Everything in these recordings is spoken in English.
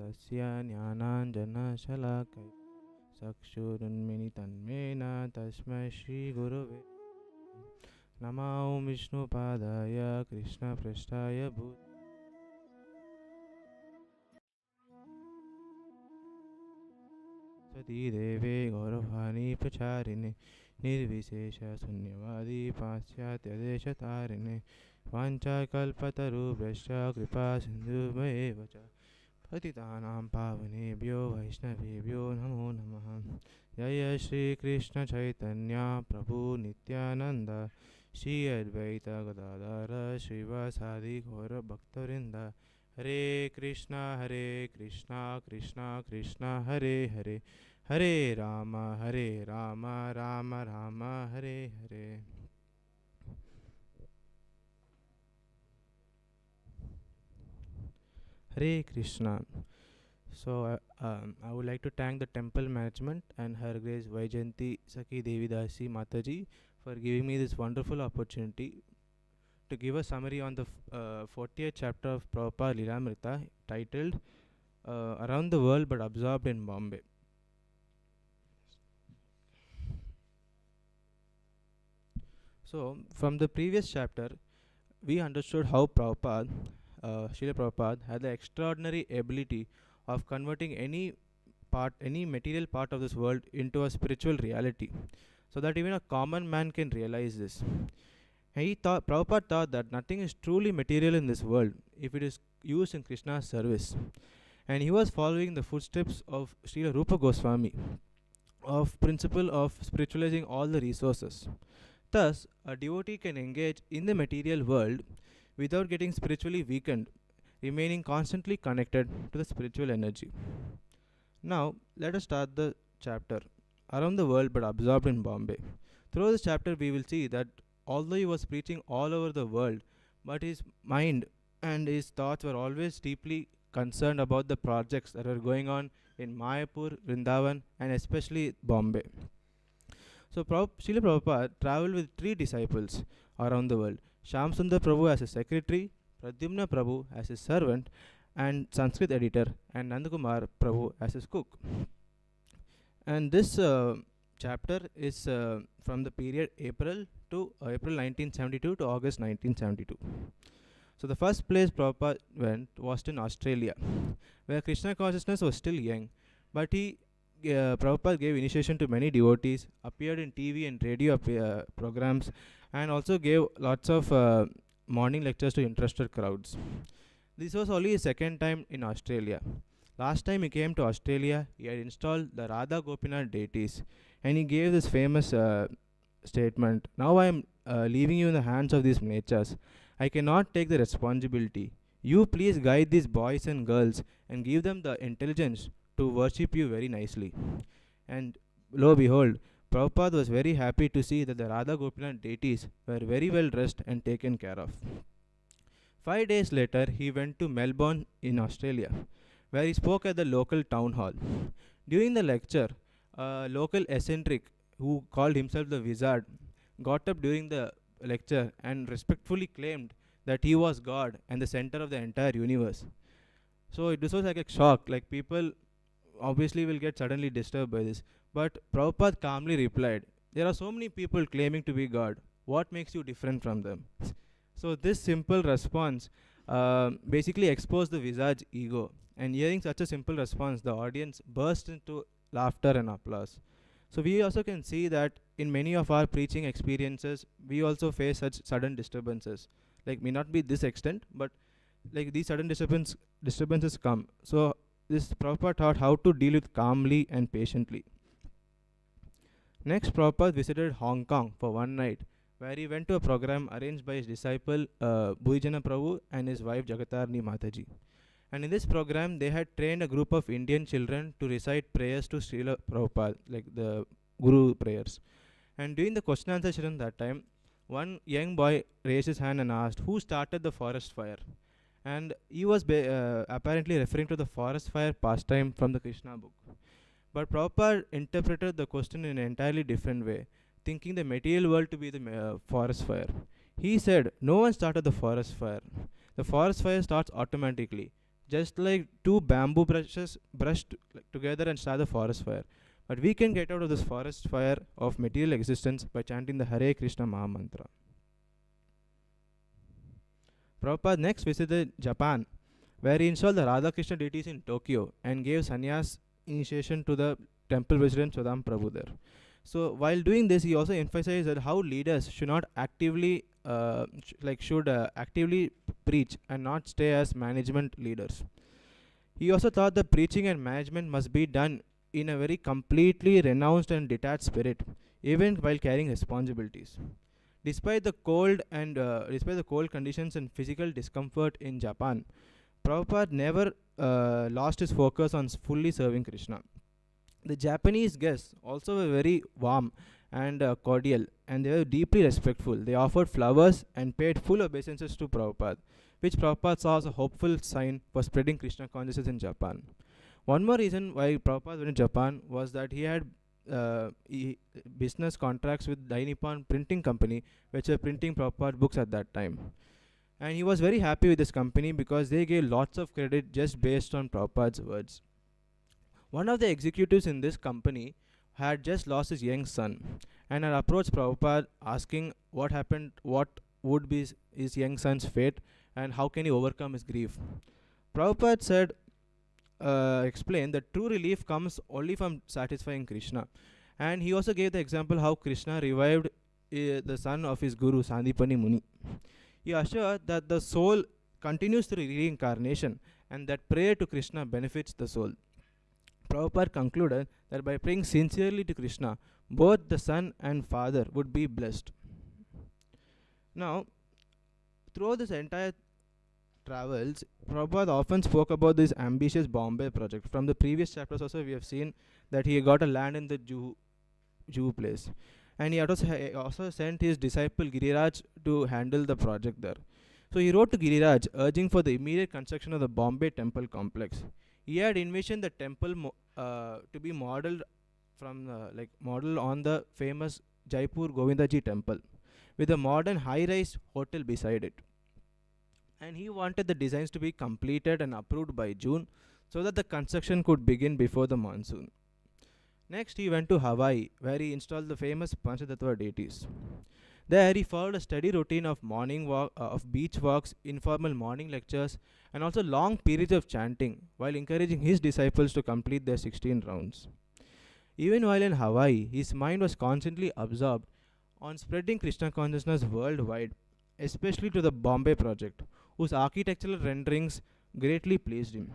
Tasya Jnananjana Shalakaya Sakshurunmilitam Yena Tasmai Shri Gurave Namo Vishnu Padaya Krishna Prasthaya Bhut Sati Deve Gauravani Pacharine Nirvishesha Sunyavadi Paschatya Desha Tarine Vancha Kalpataru Brashya Kripa Sindhu Vacha Patitanam Pavanebhyo Vaishnavebhyo Namo Namaha Jaya Shri Krishna Chaitanya Prabhu Nityananda Shri Advaita Gadadhara Srivasadi Gaura Bhaktarinda Hare Krishna Krishna Krishna Hare Hare Hare Rama Rama Rama Hare Hare. Hare Krishna. So I would like to thank the temple management and Her Grace Vaijayanti Sakhi Devidasi Mataji for giving me this wonderful opportunity to give a summary on the 40th chapter of Prabhupada Līlāmrta titled Around the World but Absorbed in Bombay. So from the previous chapter, we understood how Prabhupada, Śrīla Prabhupada, had the extraordinary ability of converting any material part of this world into a spiritual reality, so that even a common man can realize this. Prabhupada thought that nothing is truly material in this world if it is used in Krishna's service. And he was following the footsteps of Śrīla Rupa Goswami, of principle of spiritualizing all the resources. Thus, a devotee can engage in the material world without getting spiritually weakened, remaining constantly connected to the spiritual energy. Now, let us start the chapter, Around the World but Absorbed in Bombay. Through this chapter, we will see that although he was preaching all over the world, but his mind and his thoughts were always deeply concerned about the projects that were going on in Mayapur, Vrindavan, and especially Bombay. So Śrīla Prabhupada travelled with 3 disciples around the world. Shyam Sundar Prabhu as his secretary, Pradyumna Prabhu as his servant and Sanskrit editor, and Nandakumar Prabhu as his cook. And this chapter is from the period April 1972 to August 1972. So the first place Prabhupada went was in Australia, where Krishna Consciousness was still young, but Prabhupada gave initiation to many devotees, appeared in TV and radio programs, and also gave lots of morning lectures to interested crowds. This was only his second time in Australia. Last time he came to Australia, he had installed the Radha Gopinath deities, and he gave this famous statement, "Now I am leaving you in the hands of these natures. I cannot take the responsibility. You please guide these boys and girls and give them the intelligence to worship you very nicely." And lo behold, Prabhupada was very happy to see that the Radha Gopinath deities were very well dressed and taken care of. 5 days later, he went to Melbourne in Australia, where he spoke at the local town hall. During the lecture, a local eccentric who called himself the Wizard got up during the lecture and respectfully claimed that he was God and the center of the entire universe. So this was like a shock, like people obviously will get suddenly disturbed by this. But Prabhupada calmly replied, "There are so many people claiming to be God. What makes you different from them?" So this simple response basically exposed the Wizard's ego. And hearing such a simple response, the audience burst into laughter and applause. So we also can see that in many of our preaching experiences, we also face such sudden disturbances. Like may not be this extent, but like these sudden disturbances come. So this Prabhupada taught how to deal with calmly and patiently. Next, Prabhupada visited Hong Kong for one night, where he went to a program arranged by his disciple Bhuijana Prabhu and his wife Jagatarni Mataji. And in this program, they had trained a group of Indian children to recite prayers to Śrīla Prabhupada, like the Guru prayers. And during the question answer session that time, one young boy raised his hand and asked, "Who started the forest fire?" And he was apparently referring to the forest fire pastime from the Krishna book. But Prabhupada interpreted the question in an entirely different way, thinking the material world to be the forest fire. He said, "No one started the forest fire. The forest fire starts automatically. just like two bamboo brushes brushed together and start the forest fire. But we can get out of this forest fire of material existence by chanting the Hare Krishna Maha Mantra. Prabhupada next visited Japan, where he installed the Radha Krishna deities in Tokyo and gave sannyas initiation to the temple president Swadam Prabhu there. So while doing this, he also emphasized that how leaders should not actively actively preach and not stay as management leaders. He also thought that preaching and management must be done in a very completely renounced and detached spirit, even while carrying responsibilities. Despite the cold conditions and physical discomfort in Japan, Prabhupada never lost his focus on fully serving Krishna. The Japanese guests also were very warm and cordial, and they were deeply respectful. They offered flowers and paid full obeisances to Prabhupada, which Prabhupada saw as a hopeful sign for spreading Krishna consciousness in Japan. One more reason why Prabhupada went to Japan was that he had business contracts with Dai Nippon Printing Company, which were printing Prabhupada books at that time. And he was very happy with this company because they gave lots of credit just based on Prabhupada's words. One of the executives in this company had just lost his young son and had approached Prabhupada asking what happened, what would be his young son's fate, and how can he overcome his grief. Prabhupada said, explained that true relief comes only from satisfying Krishna. And he also gave the example how Krishna revived the son of his guru, Sandipani Muni. He assured that the soul continues through reincarnation and that prayer to Krishna benefits the soul. Prabhupada concluded that by praying sincerely to Krishna, both the son and father would be blessed. Now, throughout this entire travels, Prabhupada often spoke about this ambitious Bombay project. From the previous chapters also, we have seen that he got a land in the Jew place. And he also sent his disciple Giriraj to handle the project there. So he wrote to Giriraj urging for the immediate construction of the Bombay temple complex. He had envisioned the temple to be modeled on the famous Jaipur Govindaji temple, with a modern high-rise hotel beside it. And he wanted the designs to be completed and approved by June so that the construction could begin before the monsoon. Next, he went to Hawaii, where he installed the famous Panchatattva deities. There, he followed a steady routine of beach walks, informal morning lectures, and also long periods of chanting, while encouraging his disciples to complete their 16 rounds. Even while in Hawaii, his mind was constantly absorbed on spreading Krishna consciousness worldwide, especially to the Bombay project, whose architectural renderings greatly pleased him.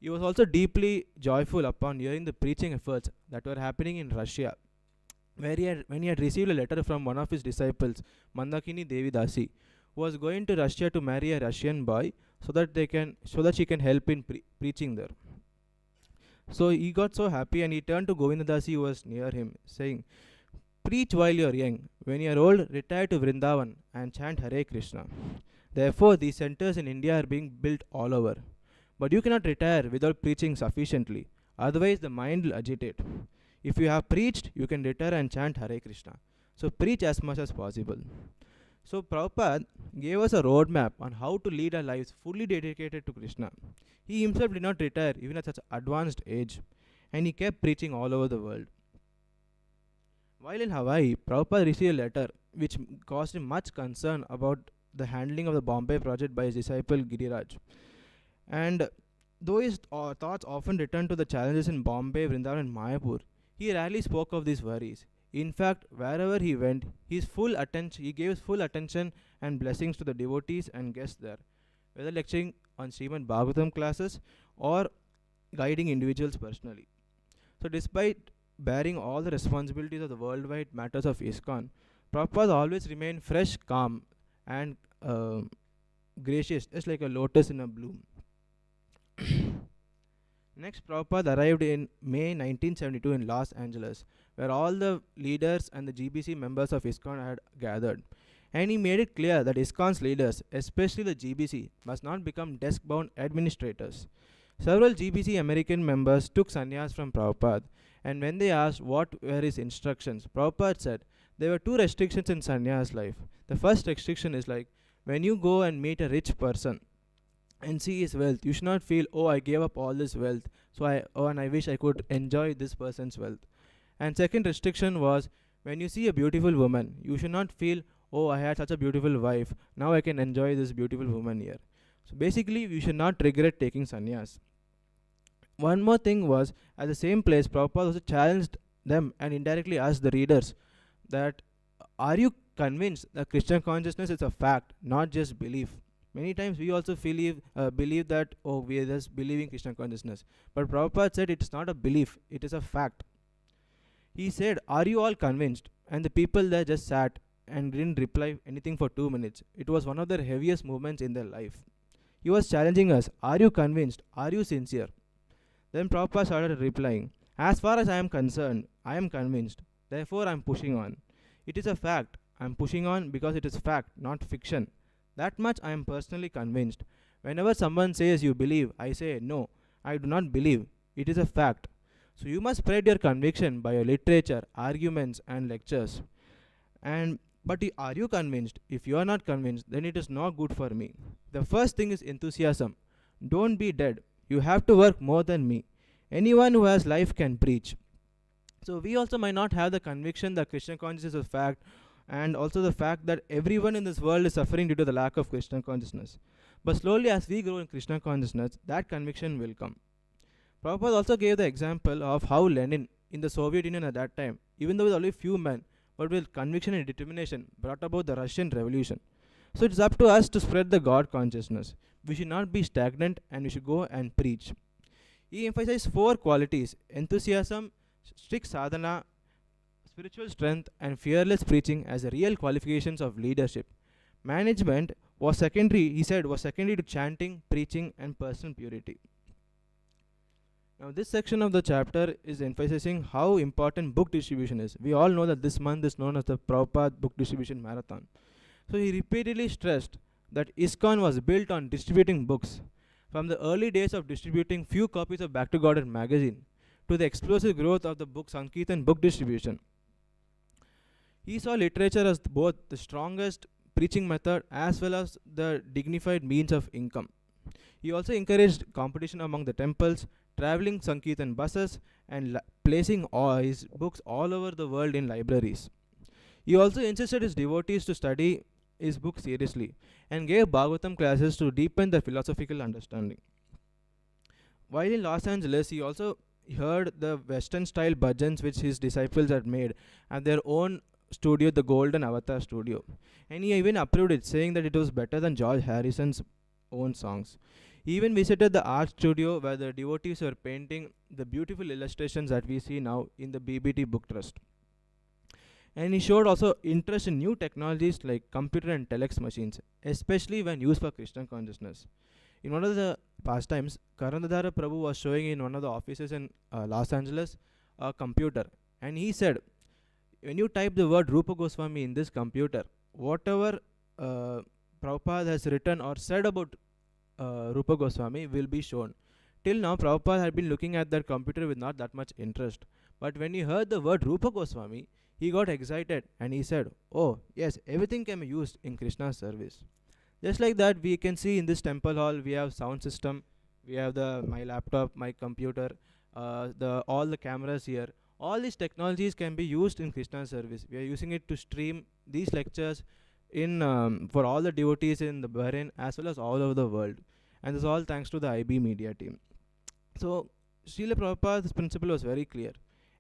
He was also deeply joyful upon hearing the preaching efforts that were happening in Russia, when he had received a letter from one of his disciples, Mandakini Devi Dasi, who was going to Russia to marry a Russian boy so that she can help in preaching there. So he got so happy and he turned to Govinda Dasi, who was near him, saying, "Preach while you are young. When you are old, retire to Vrindavan and chant Hare Krishna. Therefore, these centers in India are being built all over. But you cannot retire without preaching sufficiently. Otherwise, the mind will agitate. If you have preached, you can retire and chant Hare Krishna. So preach as much as possible." So Prabhupada gave us a roadmap on how to lead our lives fully dedicated to Krishna. He himself did not retire even at such an advanced age, and he kept preaching all over the world. While in Hawaii, Prabhupada received a letter which caused him much concern about the handling of the Bombay project by his disciple Giriraj. And though his thoughts often returned to the challenges in Bombay, Vrindavan and Mayapur, he rarely spoke of these worries. In fact, wherever he went, he gave his full attention and blessings to the devotees and guests there, whether lecturing on Srimad Bhagavatam classes or guiding individuals personally. So despite bearing all the responsibilities of the worldwide matters of ISKCON, Prabhupada always remained fresh, calm and gracious, just like a lotus in a bloom. Next, Prabhupada arrived in May 1972 in Los Angeles, where all the leaders and the GBC members of ISKCON had gathered. And he made it clear that ISKCON's leaders, especially the GBC, must not become desk-bound administrators. Several GBC American members took sannyas from Prabhupada, and when they asked what were his instructions, Prabhupada said, there were two restrictions in sannyas life. The first restriction is like, when you go and meet a rich person, and see his wealth. You should not feel, oh, I gave up all this wealth, and I wish I could enjoy this person's wealth. And second restriction was, when you see a beautiful woman, you should not feel, oh, I had such a beautiful wife, now I can enjoy this beautiful woman here. So basically, you should not regret taking sannyas. One more thing was, at the same place, Prabhupada also challenged them and indirectly asked the readers that, are you convinced that Krishna consciousness is a fact, not just belief? Many times we also believe that, oh, we are just believing Krishna consciousness. But Prabhupada said it is not a belief, it is a fact. He said, are you all convinced? And the people there just sat and didn't reply anything for 2 minutes. It was one of their heaviest moments in their life. He was challenging us, are you convinced? Are you sincere? Then Prabhupada started replying, as far as I am concerned, I am convinced. Therefore, I am pushing on. It is a fact. I am pushing on because it is fact, not fiction. That much I am personally convinced. Whenever someone says you believe, I say no, I do not believe. It is a fact. So you must spread your conviction by your literature, arguments and lectures. But are you convinced? If you are not convinced, then it is not good for me. The first thing is enthusiasm. Don't be dead. You have to work more than me. Anyone who has life can preach. So we also might not have the conviction that Krishna consciousness is a fact, and also the fact that everyone in this world is suffering due to the lack of Krishna consciousness. But slowly as we grow in Krishna consciousness, that conviction will come. Prabhupada also gave the example of how Lenin in the Soviet Union at that time, even though with only few men, but with conviction and determination, brought about the Russian Revolution. So it's up to us to spread the God consciousness. We should not be stagnant and we should go and preach. He emphasized 4 qualities: enthusiasm, strict sadhana, spiritual strength and fearless preaching as the real qualifications of leadership. Management was secondary, he said, was secondary to chanting, preaching and personal purity. Now this section of the chapter is emphasizing how important book distribution is. We all know that this month is known as the Prabhupada Book Distribution Marathon. So he repeatedly stressed that ISKCON was built on distributing books. From the early days of distributing few copies of Back to God magazine to the explosive growth of the book Sankirtan book distribution. He saw literature as both the strongest preaching method as well as the dignified means of income. He also encouraged competition among the temples, traveling Sankirtan buses and placing all his books all over the world in libraries. He also insisted his devotees to study his book seriously and gave Bhagavatam classes to deepen their philosophical understanding. While in Los Angeles, he also heard the Western style bhajans which his disciples had made at their own studio, the Golden Avatar Studio. And he even approved it, saying that it was better than George Harrison's own songs. He even visited the art studio where the devotees were painting the beautiful illustrations that we see now in the BBT Book Trust. And he showed also interest in new technologies like computer and telex machines, especially when used for Krishna consciousness. In one of the pastimes, Karandadhara Prabhu was showing in one of the offices in Los Angeles a computer. And he said, when you type the word Rupa Goswami in this computer, whatever Prabhupada has written or said about Rupa Goswami will be shown. Till now, Prabhupada had been looking at that computer with not that much interest. But when he heard the word Rupa Goswami, he got excited and he said, oh, yes, everything can be used in Krishna's service. Just like that, we can see in this temple hall, we have sound system, we have my laptop, my computer, all the cameras here. All these technologies can be used in Krishna's service. We are using it to stream these lectures for all the devotees in the Bahrain as well as all over the world. And this is all thanks to the IB media team. So, Śrīla Prabhupada's principle was very clear.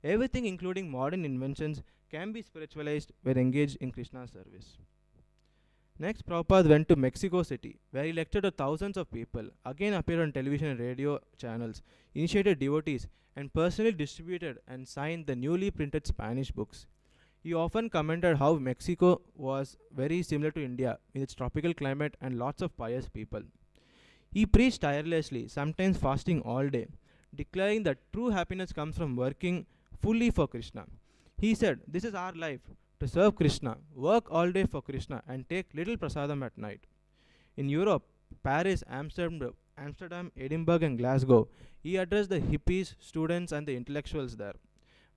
Everything, including modern inventions, can be spiritualized when engaged in Krishna's service. Next, Prabhupada went to Mexico City, where he lectured to thousands of people, again appeared on television and radio channels, initiated devotees, and personally distributed and signed the newly printed Spanish books. He often commented how Mexico was very similar to India in its tropical climate and lots of pious people. He preached tirelessly, sometimes fasting all day, declaring that true happiness comes from working fully for Krishna. He said, this is our life, to serve Krishna, work all day for Krishna and take little prasadam at night. In Europe, Paris, Amsterdam, Edinburgh and Glasgow, he addressed the hippies, students and the intellectuals there,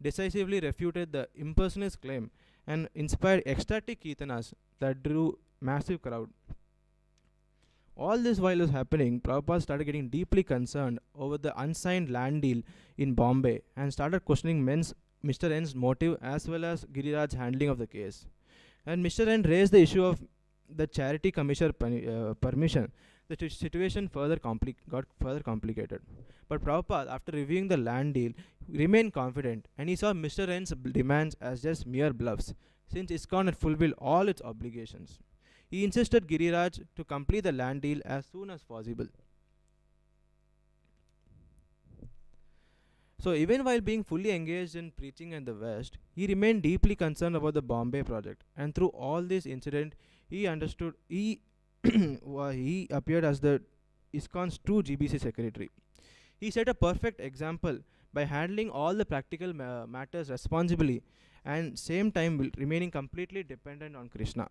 decisively refuted the impersonalist claim and inspired ecstatic kirtanas that drew massive crowd. All this while was happening, Prabhupada started getting deeply concerned over the unsigned land deal in Bombay and started questioning Mr. N's motive as well as Giriraj's handling of the case. And Mr. N raised the issue of the charity commissioner permission. The situation got further complicated. But Prabhupada, after reviewing the land deal, remained confident, and he saw Mr. N's demands as just mere bluffs, since ISKCON had fulfilled all its obligations. He insisted Giriraj to complete the land deal as soon as possible. So even while being fully engaged in preaching in the West, he remained deeply concerned about the Bombay project. And through all this incident, he he appeared as the ISKCON's true GBC secretary. He set a perfect example by handling all the practical matters responsibly and same time remaining completely dependent on Krishna.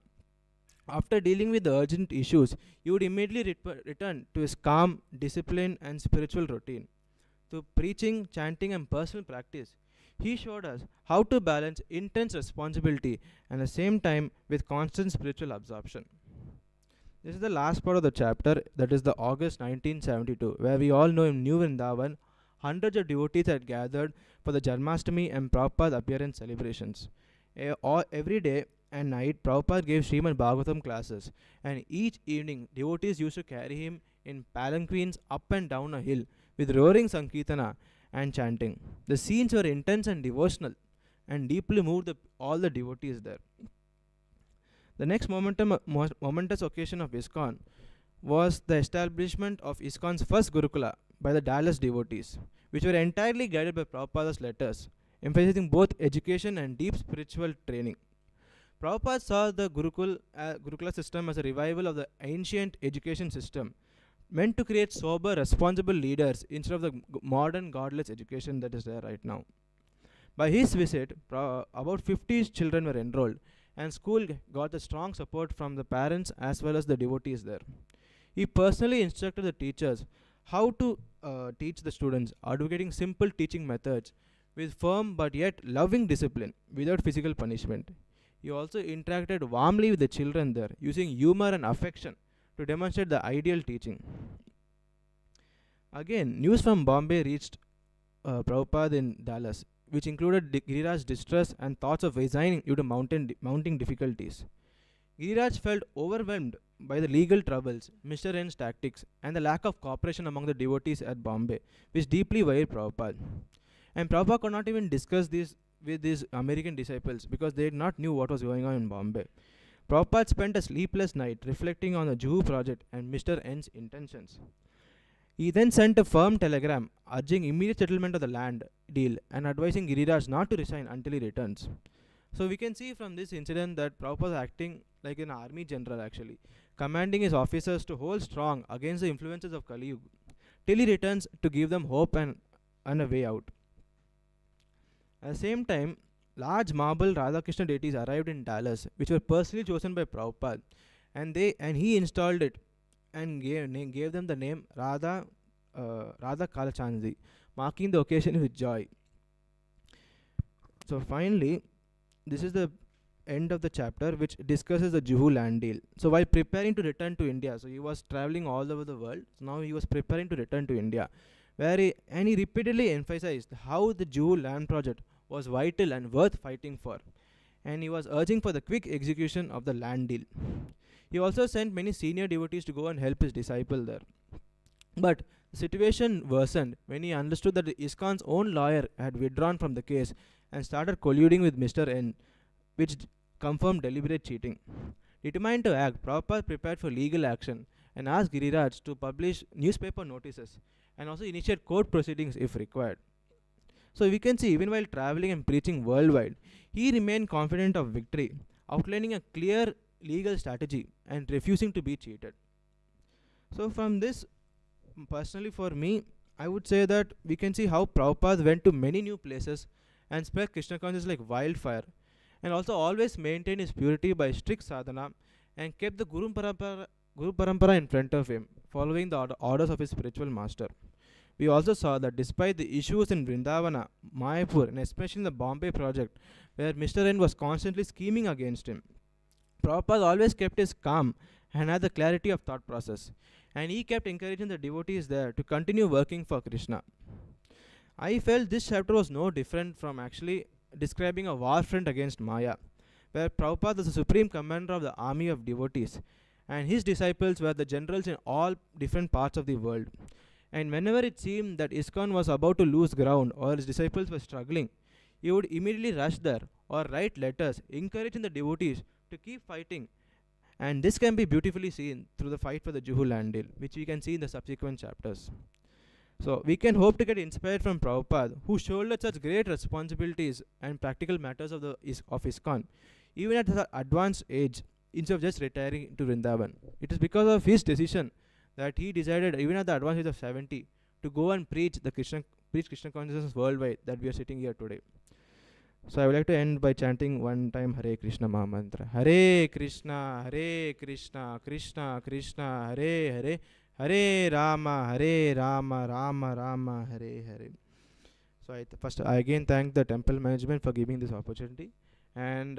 After dealing with the urgent issues, he would immediately return to his calm, discipline and spiritual routine. Through preaching, chanting and personal practice, he showed us how to balance intense responsibility and at the same time with constant spiritual absorption. This is the last part of the chapter, that is the August 1972, where we all know in New Vrindavan, hundreds of devotees had gathered for the Janmashtami and Prabhupada appearance celebrations. Every day and night, Prabhupada gave Srimad Bhagavatam classes, and each evening, devotees used to carry him in palanquins up and down a hill with roaring Sankirtana and chanting. The scenes were intense and devotional and deeply moved all the devotees there. The next momentous occasion of ISKCON was the establishment of ISKCON's first Gurukula by the Dallas devotees, which were entirely guided by Prabhupada's letters, emphasizing both education and deep spiritual training. Prabhupada saw the Gurukula system as a revival of the ancient education system, meant to create sober, responsible leaders instead of the modern godless education that is there right now. By his visit, about 50 children were enrolled, and school got the strong support from the parents as well as the devotees there. He personally instructed the teachers how to teach the students, advocating simple teaching methods with firm but yet loving discipline without physical punishment. He also interacted warmly with the children there, using humor and affection to demonstrate the ideal teaching. Again, news from Bombay reached Prabhupada in Dallas, which included Giriraj's distress and thoughts of resigning due to mounting difficulties. Giriraj felt overwhelmed by the legal troubles, Mr. N's tactics, and the lack of cooperation among the devotees at Bombay, which deeply worried Prabhupada. And Prabhupada could not even discuss this with his American disciples because they did not knew what was going on in Bombay. Prabhupada spent a sleepless night reflecting on the Juhu project and Mr. N's intentions. He then sent a firm telegram urging immediate settlement of the land deal and advising Giriraj not to resign until he returns. So we can see from this incident that Prabhupada was acting like an army general actually, commanding his officers to hold strong against the influences of Kali Yuga till he returns to give them hope and a way out. At the same time, large marble Radhakrishna deities arrived in Dallas, which were personally chosen by Prabhupada, and he installed it and gave them the name Radha Kalachandji, marking the occasion with joy. So finally, this is the end of the chapter which discusses the Juhu land deal. So while preparing to return to India, so he was traveling all over the world, so now he was preparing to return to India, he repeatedly emphasized how the Juhu land project was vital and worth fighting for, and he was urging for the quick execution of the land deal. He also sent many senior devotees to go and help his disciple there. But the situation worsened when he understood that the ISKCON's own lawyer had withdrawn from the case and started colluding with Mr. N, which confirmed deliberate cheating. Determined to act, Prabhupada prepared for legal action and asked Giriraj to publish newspaper notices and also initiate court proceedings if required. So we can see, even while traveling and preaching worldwide, he remained confident of victory, outlining a clear legal strategy and refusing to be cheated. So from this, personally for me, I would say that we can see how Prabhupada went to many new places and spread Krishna consciousness like wildfire, and also always maintained his purity by strict sadhana and kept the Guru Parampara in front of him, following the orders of his spiritual master. We also saw that despite the issues in Vrindavana, Mayapur, and especially in the Bombay project, where Mr. N was constantly scheming against him, Prabhupada always kept his calm and had the clarity of thought process. And he kept encouraging the devotees there to continue working for Krishna. I felt this chapter was no different from actually describing a war front against Maya, where Prabhupada was the supreme commander of the army of devotees, and his disciples were the generals in all different parts of the world. And whenever it seemed that ISKCON was about to lose ground or his disciples were struggling, he would immediately rush there or write letters encouraging the devotees to keep fighting. And this can be beautifully seen through the fight for the Juhu land deal, which we can see in the subsequent chapters. So we can hope to get inspired from Prabhupada, who shouldered such great responsibilities and practical matters of ISKCON, even at the advanced age, instead of just retiring to Vrindavan. It is because of his decision that he decided, even at the advanced age of 70, to go and preach Krishna consciousness worldwide, that we are sitting here today. So I would like to end by chanting one time Hare Krishna Mahamantra. Hare Krishna, Krishna Krishna, Hare Hare, Hare Rama, Rama Rama, Hare Hare. So first I again thank the temple management for giving this opportunity. And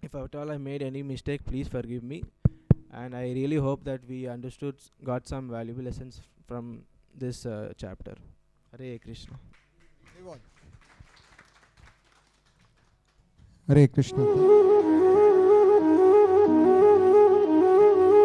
if at all I made any mistake, please forgive me. And I really hope that we got some valuable lessons from this chapter. Hare Krishna. Hare Krishna.